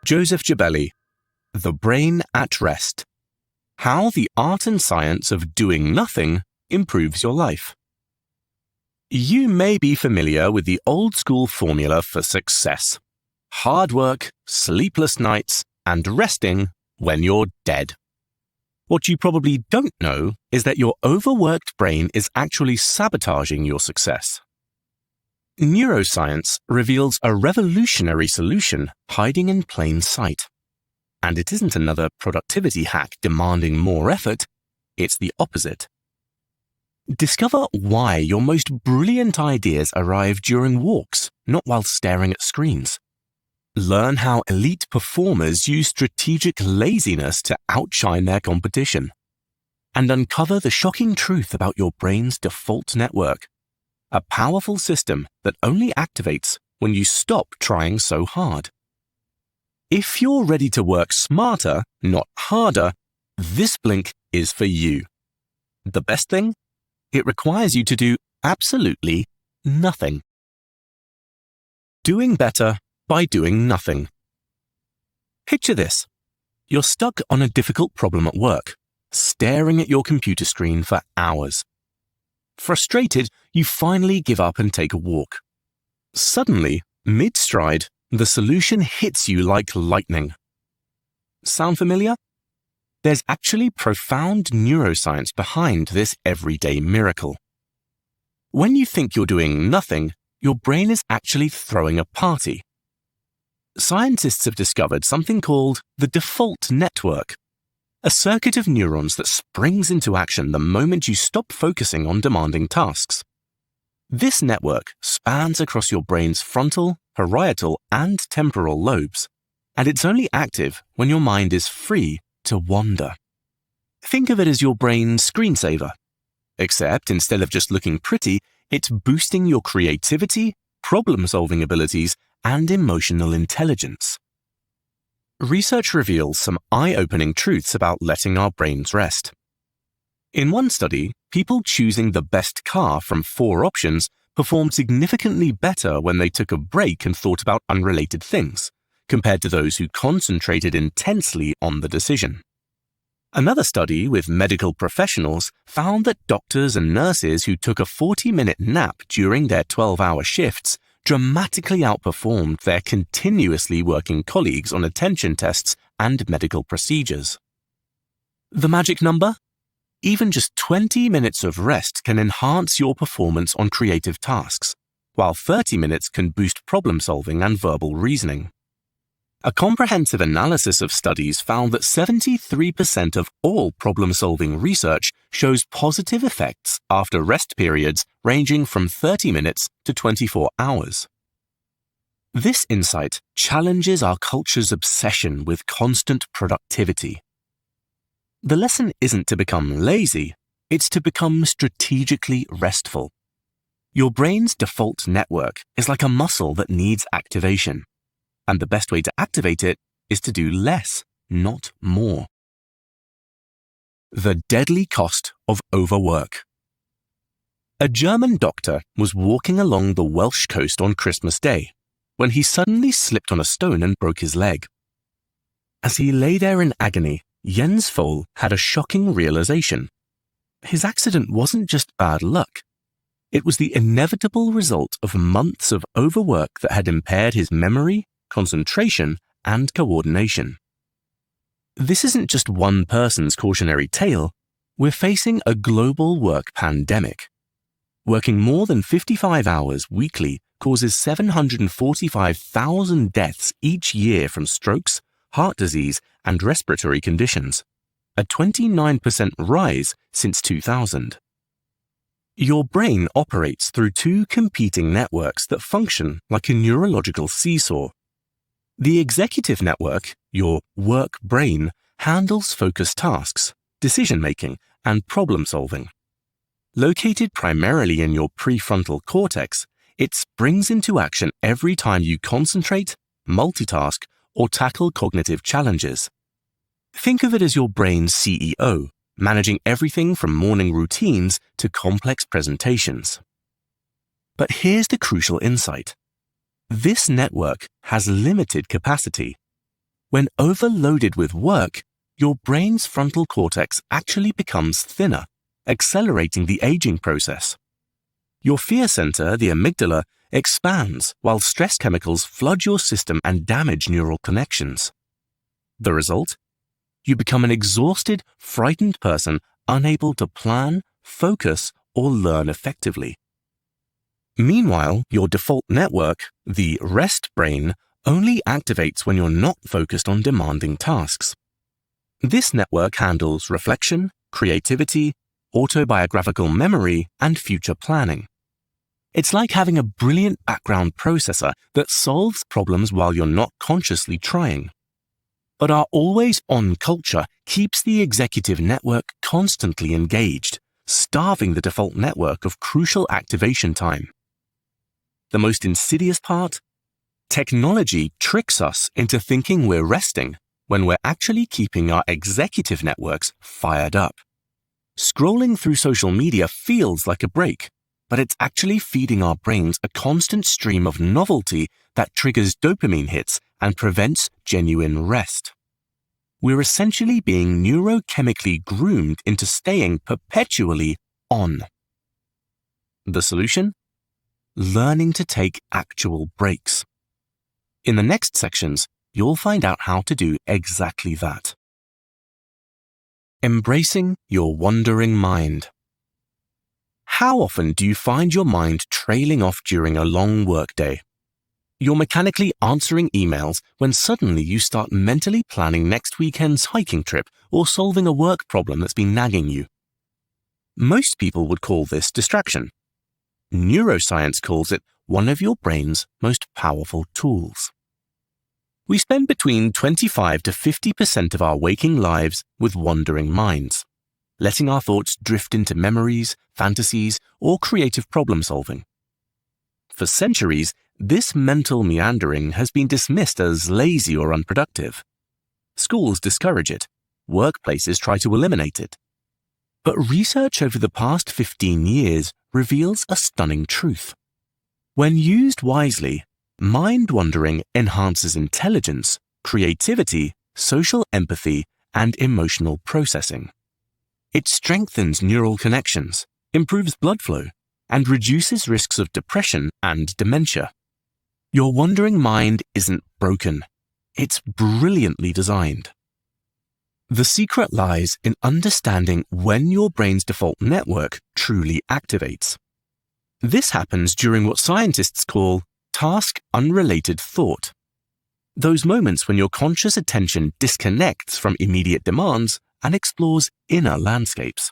Joseph Gibelli, The Brain at Rest: How the Art and Science of Doing Nothing Improves Your Life. You may be familiar with the old-school formula for success: hard work, sleepless nights, and resting when you're dead. What you probably don't know is that your overworked brain is actually sabotaging your success. Neuroscience reveals a revolutionary solution hiding in plain sight. And it isn't another productivity hack demanding more effort, it's the opposite. Discover why your most brilliant ideas arrive during walks, not while staring at screens. Learn how elite performers use strategic laziness to outshine their competition. And uncover the shocking truth about your brain's default network, a powerful system that only activates when you stop trying so hard. If you're ready to work smarter, not harder, this Blink is for you. The best thing? It requires you to do absolutely nothing. Doing better by doing nothing. Picture this. You're stuck on a difficult problem at work, staring at your computer screen for hours. Frustrated, you finally give up and take a walk. Suddenly, mid-stride, the solution hits you like lightning. Sound familiar? There's actually profound neuroscience behind this everyday miracle. When you think you're doing nothing, your brain is actually throwing a party. Scientists have discovered something called the default network, a circuit of neurons that springs into action the moment you stop focusing on demanding tasks. This network spans across your brain's frontal, parietal, and temporal lobes, and it's only active when your mind is free to wander. Think of it as your brain's screensaver, except instead of just looking pretty, it's boosting your creativity, problem-solving abilities, and emotional intelligence. Research reveals some eye-opening truths about letting our brains rest. In one study, people choosing the best car from 4 options performed significantly better when they took a break and thought about unrelated things, compared to those who concentrated intensely on the decision. Another study with medical professionals found that doctors and nurses who took a 40-minute nap during their 12-hour shifts dramatically outperformed their continuously working colleagues on attention tests and medical procedures. The magic number? Even just 20 minutes of rest can enhance your performance on creative tasks, while 30 minutes can boost problem-solving and verbal reasoning. A comprehensive analysis of studies found that 73% of all problem-solving research shows positive effects after rest periods ranging from 30 minutes to 24 hours. This insight challenges our culture's obsession with constant productivity. The lesson isn't to become lazy, it's to become strategically restful. Your brain's default network is like a muscle that needs activation. And the best way to activate it is to do less, not more. The deadly cost of overwork. A German doctor was walking along the Welsh coast on Christmas Day when he suddenly slipped on a stone and broke his leg. As he lay there in agony, Jens Fohl had a shocking realization. His accident wasn't just bad luck. It was the inevitable result of months of overwork that had impaired his memory, concentration, and coordination. This isn't just one person's cautionary tale. We're facing a global work pandemic. Working more than 55 hours weekly causes 745,000 deaths each year from strokes, heart disease, and respiratory conditions, a 29% rise since 2000. Your brain operates through 2 competing networks that function like a neurological seesaw. The executive network, your work brain, handles focused tasks, decision-making, and problem-solving. Located primarily in your prefrontal cortex, it springs into action every time you concentrate, multitask, or tackle cognitive challenges. Think of it as your brain's CEO, managing everything from morning routines to complex presentations. But here's the crucial insight. This network has limited capacity. When overloaded with work, your brain's frontal cortex actually becomes thinner, accelerating the aging process. Your fear center, the amygdala, expands while stress chemicals flood your system and damage neural connections. The result? You become an exhausted, frightened person unable to plan, focus, or learn effectively. Meanwhile, your default network, the rest brain, only activates when you're not focused on demanding tasks. This network handles reflection, creativity, autobiographical memory, and future planning. It's like having a brilliant background processor that solves problems while you're not consciously trying. But our always-on culture keeps the executive network constantly engaged, starving the default network of crucial activation time. The most insidious part? Technology tricks us into thinking we're resting when we're actually keeping our executive networks fired up. Scrolling through social media feels like a break, but it's actually feeding our brains a constant stream of novelty that triggers dopamine hits and prevents genuine rest. We're essentially being neurochemically groomed into staying perpetually on. The solution? Learning to take actual breaks. In the next sections, you'll find out how to do exactly that. Embracing your wandering mind. How often do you find your mind trailing off during a long workday? You're mechanically answering emails when suddenly you start mentally planning next weekend's hiking trip or solving a work problem that's been nagging you. Most people would call this distraction. Neuroscience calls it one of your brain's most powerful tools. We spend between 25 to 50% of our waking lives with wandering minds, letting our thoughts drift into memories, fantasies, or creative problem solving. For centuries, this mental meandering has been dismissed as lazy or unproductive. Schools discourage it. Workplaces try to eliminate it. But research over the past 15 years reveals a stunning truth. When used wisely, mind-wandering enhances intelligence, creativity, social empathy, and emotional processing. It strengthens neural connections, improves blood flow, and reduces risks of depression and dementia. Your wandering mind isn't broken. It's brilliantly designed. The secret lies in understanding when your brain's default network truly activates. This happens during what scientists call task-unrelated thought. Those moments when your conscious attention disconnects from immediate demands and explores inner landscapes.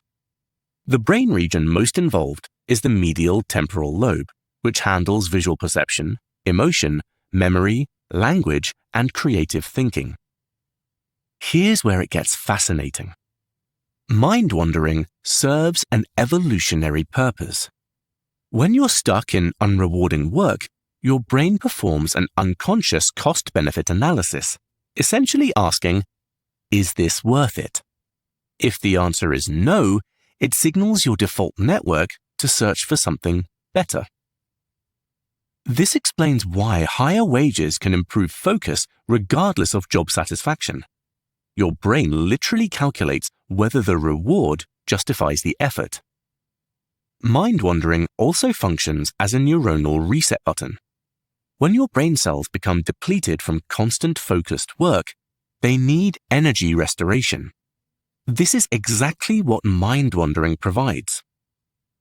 The brain region most involved is the medial temporal lobe, which handles visual perception, emotion, memory, language, and creative thinking. Here's where it gets fascinating. Mind-wandering serves an evolutionary purpose. When you're stuck in unrewarding work, your brain performs an unconscious cost-benefit analysis, essentially asking, is this worth it? If the answer is no, it signals your default network to search for something better. This explains why higher wages can improve focus regardless of job satisfaction. Your brain literally calculates whether the reward justifies the effort. Mind-wandering also functions as a neuronal reset button. When your brain cells become depleted from constant focused work, they need energy restoration. This is exactly what mind-wandering provides.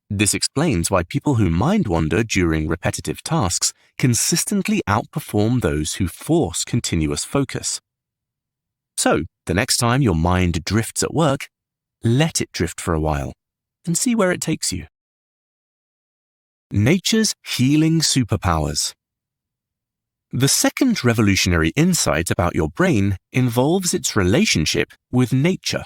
This explains why people who mind-wander during repetitive tasks consistently outperform those who force continuous focus. So, the next time your mind drifts at work, let it drift for a while and see where it takes you. Nature's healing superpowers. The second revolutionary insight about your brain involves its relationship with nature.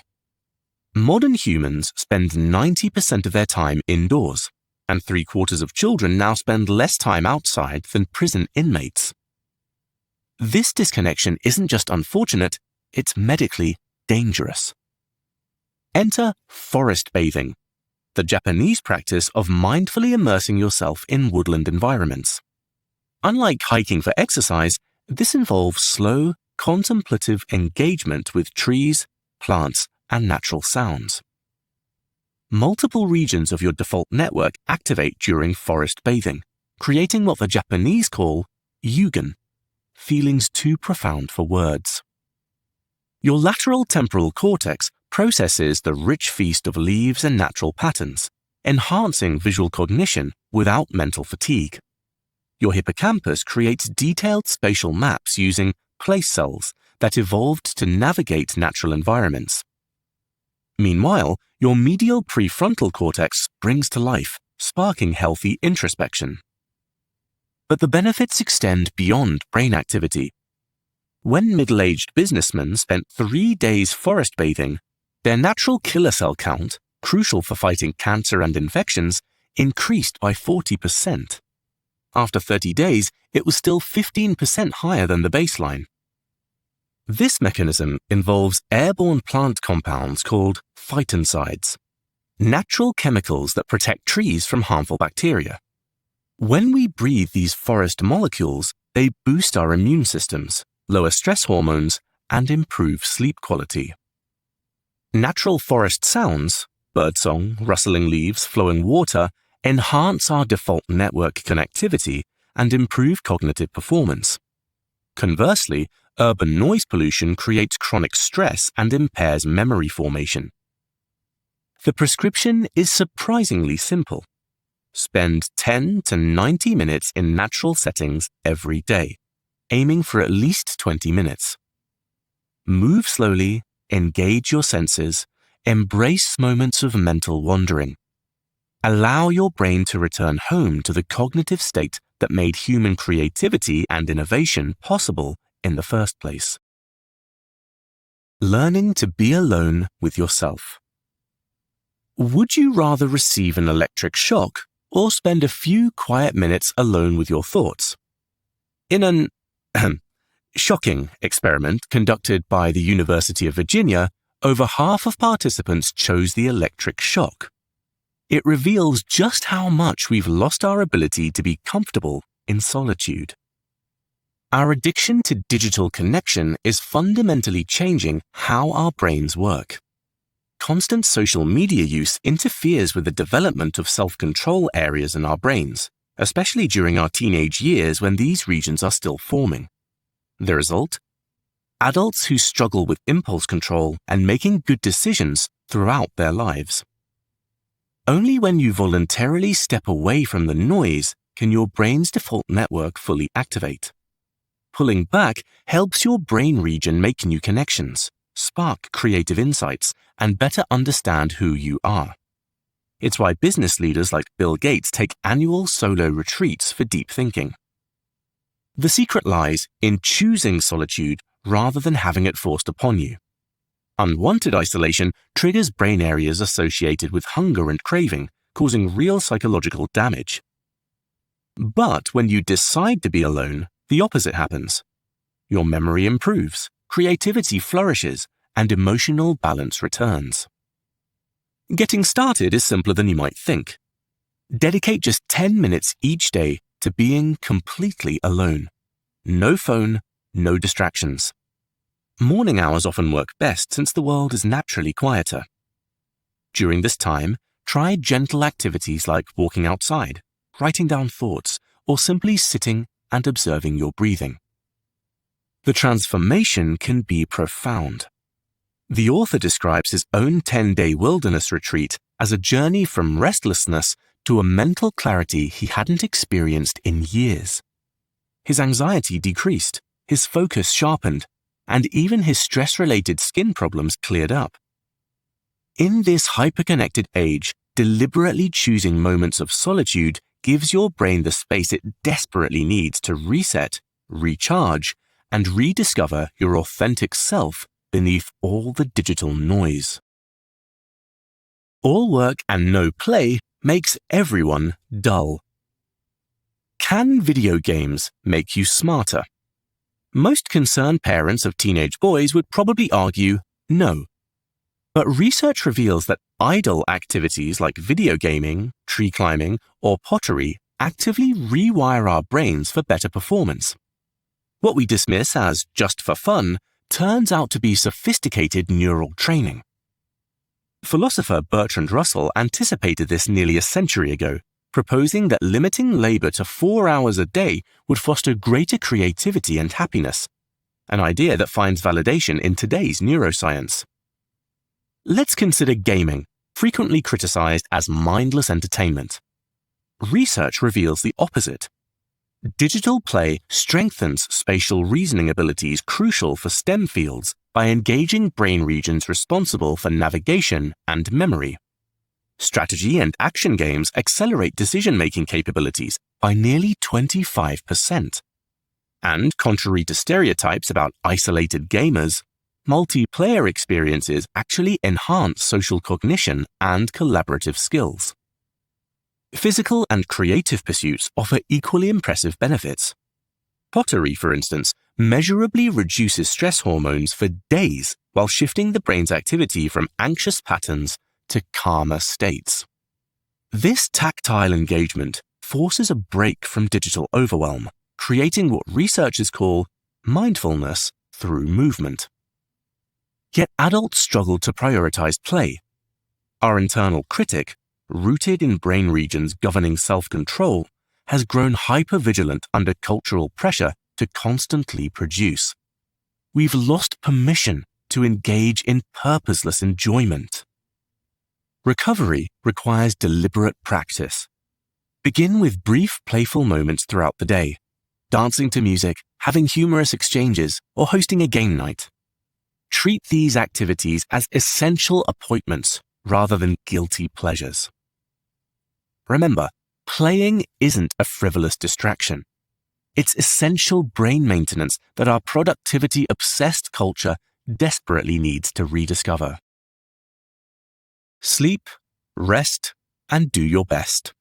Modern humans spend 90% of their time indoors, and 3/4 of children now spend less time outside than prison inmates. This disconnection isn't just unfortunate, it's medically dangerous. Enter forest bathing, the Japanese practice of mindfully immersing yourself in woodland environments. Unlike hiking for exercise, this involves slow, contemplative engagement with trees, plants, and natural sounds. Multiple regions of your default network activate during forest bathing, creating what the Japanese call yugen, feelings too profound for words. Your lateral temporal cortex processes the rich feast of leaves and natural patterns, enhancing visual cognition without mental fatigue. Your hippocampus creates detailed spatial maps using place cells that evolved to navigate natural environments. Meanwhile, your medial prefrontal cortex springs to life, sparking healthy introspection. But the benefits extend beyond brain activity. When middle-aged businessmen spent 3 days forest bathing, their natural killer cell count, crucial for fighting cancer and infections, increased by 40%. After 30 days, it was still 15% higher than the baseline. This mechanism involves airborne plant compounds called phytoncides, natural chemicals that protect trees from harmful bacteria. When we breathe these forest molecules, they boost our immune systems, lower stress hormones, and improve sleep quality. Natural forest sounds, birdsong, rustling leaves, flowing water, enhance our default network connectivity and improve cognitive performance. Conversely, urban noise pollution creates chronic stress and impairs memory formation. The prescription is surprisingly simple. Spend 10 to 90 minutes in natural settings every day, aiming for at least 20 minutes. Move slowly, engage your senses, embrace moments of mental wandering. Allow your brain to return home to the cognitive state that made human creativity and innovation possible in the first place. Learning to be alone with yourself. Would you rather receive an electric shock or spend a few quiet minutes alone with your thoughts? In an shocking experiment conducted by the University of Virginia, over half of participants chose the electric shock. It reveals just how much we've lost our ability to be comfortable in solitude. Our addiction to digital connection is fundamentally changing how our brains work. Constant social media use interferes with the development of self-control areas in our brains, especially during our teenage years when these regions are still forming. The result? Adults who struggle with impulse control and making good decisions throughout their lives. Only when you voluntarily step away from the noise can your brain's default network fully activate. Pulling back helps your brain region make new connections, spark creative insights, and better understand who you are. It's why business leaders like Bill Gates take annual solo retreats for deep thinking. The secret lies in choosing solitude rather than having it forced upon you. Unwanted isolation triggers brain areas associated with hunger and craving, causing real psychological damage. But when you decide to be alone, the opposite happens. Your memory improves, creativity flourishes, and emotional balance returns. Getting started is simpler than you might think. Dedicate just 10 minutes each day to being completely alone. No phone, no distractions. Morning hours often work best since the world is naturally quieter. During this time, try gentle activities like walking outside, writing down thoughts, or simply sitting and observing your breathing. The transformation can be profound. The author describes his own 10-day wilderness retreat as a journey from restlessness to a mental clarity he hadn't experienced in years. His anxiety decreased, his focus sharpened, and even his stress-related skin problems cleared up. In this hyperconnected age, deliberately choosing moments of solitude gives your brain the space it desperately needs to reset, recharge, and rediscover your authentic self beneath all the digital noise. All work and no play makes everyone dull. Can video games make you smarter? Most concerned parents of teenage boys would probably argue no. But research reveals that idle activities like video gaming, tree climbing, or pottery actively rewire our brains for better performance. What we dismiss as just for fun turns out to be sophisticated neural training. Philosopher Bertrand Russell anticipated this nearly a century ago, proposing that limiting labor to 4 hours a day would foster greater creativity and happiness, an idea that finds validation in today's neuroscience. Let's consider gaming, frequently criticized as mindless entertainment. Research reveals the opposite. Digital play strengthens spatial reasoning abilities crucial for STEM fields by engaging brain regions responsible for navigation and memory. Strategy and action games accelerate decision-making capabilities by nearly 25%. And contrary to stereotypes about isolated gamers, multiplayer experiences actually enhance social cognition and collaborative skills. Physical and creative pursuits offer equally impressive benefits. Pottery, for instance, measurably reduces stress hormones for days while shifting the brain's activity from anxious patterns to calmer states. This tactile engagement forces a break from digital overwhelm, creating what researchers call mindfulness through movement. Yet adults struggle to prioritize play. Our internal critic, rooted in brain regions governing self-control, has grown hypervigilant under cultural pressure to constantly produce. We've lost permission to engage in purposeless enjoyment. Recovery requires deliberate practice. Begin with brief, playful moments throughout the day, dancing to music, having humorous exchanges, or hosting a game night. Treat these activities as essential appointments rather than guilty pleasures. Remember, playing isn't a frivolous distraction. It's essential brain maintenance that our productivity-obsessed culture desperately needs to rediscover. Sleep, rest, and do your best.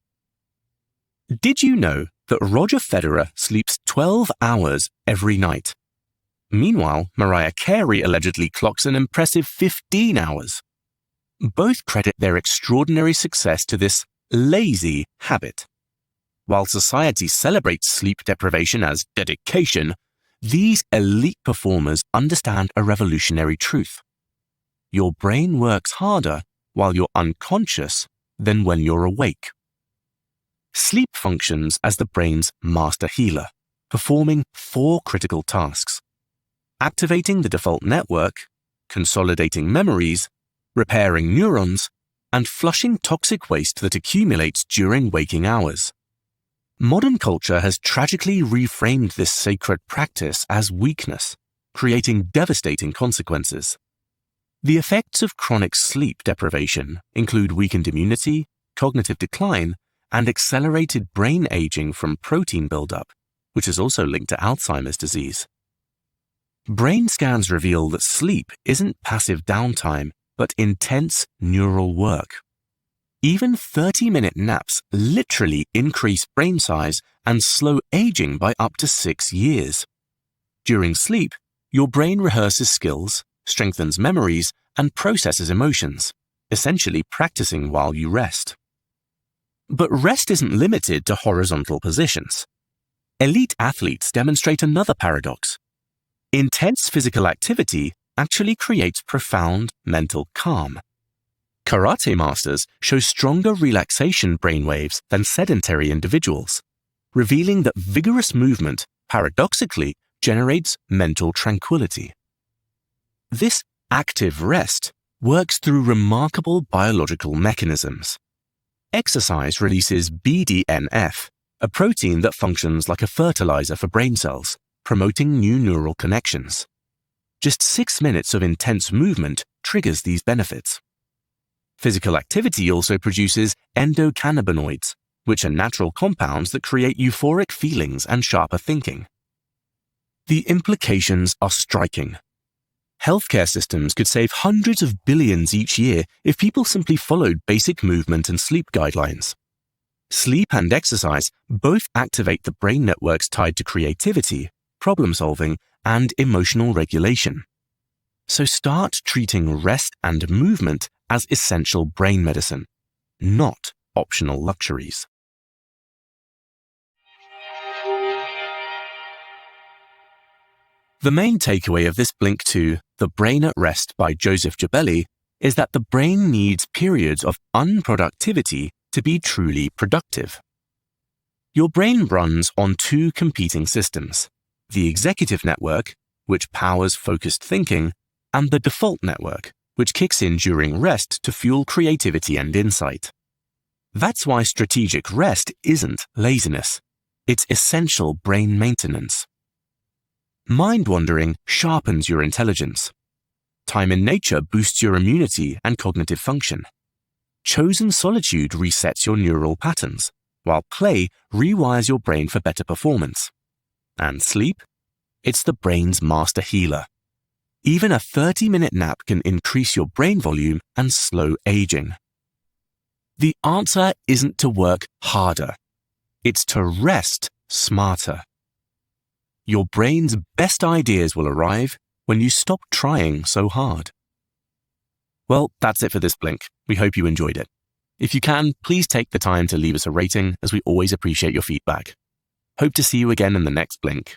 Did you know that Roger Federer sleeps 12 hours every night? Meanwhile, Mariah Carey allegedly clocks an impressive 15 hours. Both credit their extraordinary success to this lazy habit. While society celebrates sleep deprivation as dedication, these elite performers understand a revolutionary truth. Your brain works harder while you're unconscious than when you're awake. Sleep functions as the brain's master healer, performing 4 critical tasks: activating the default network, consolidating memories, repairing neurons, and flushing toxic waste that accumulates during waking hours. Modern culture has tragically reframed this sacred practice as weakness, creating devastating consequences. The effects of chronic sleep deprivation include weakened immunity, cognitive decline, and accelerated brain aging from protein buildup, which is also linked to Alzheimer's disease. Brain scans reveal that sleep isn't passive downtime, but intense neural work. Even 30-minute naps literally increase brain size and slow aging by up to 6 years. During sleep, your brain rehearses skills, strengthens memories, and processes emotions, essentially practicing while you rest. But rest isn't limited to horizontal positions. Elite athletes demonstrate another paradox. Intense physical activity actually creates profound mental calm. Karate masters show stronger relaxation brainwaves than sedentary individuals, revealing that vigorous movement, paradoxically, generates mental tranquility. This active rest works through remarkable biological mechanisms. Exercise releases BDNF, a protein that functions like a fertilizer for brain cells, promoting new neural connections. Just 6 minutes of intense movement triggers these benefits. Physical activity also produces endocannabinoids, which are natural compounds that create euphoric feelings and sharper thinking. The implications are striking. Healthcare systems could save hundreds of billions each year if people simply followed basic movement and sleep guidelines. Sleep and exercise both activate the brain networks tied to creativity, problem-solving, and emotional regulation. So start treating rest and movement as essential brain medicine, not optional luxuries. The main takeaway of this Blink 2, The Brain at Rest by Joseph Jabelli, is that the brain needs periods of unproductivity to be truly productive. Your brain runs on two competing systems, the executive network, which powers focused thinking, and the default network, which kicks in during rest to fuel creativity and insight. That's why strategic rest isn't laziness. It's essential brain maintenance. Mind-wandering sharpens your intelligence. Time in nature boosts your immunity and cognitive function. Chosen solitude resets your neural patterns, while play rewires your brain for better performance. And sleep? It's the brain's master healer. Even a 30-minute nap can increase your brain volume and slow aging. The answer isn't to work harder. It's to rest smarter. Your brain's best ideas will arrive when you stop trying so hard. Well, that's it for this Blink. We hope you enjoyed it. If you can, please take the time to leave us a rating, as we always appreciate your feedback. Hope to see you again in the next Blink.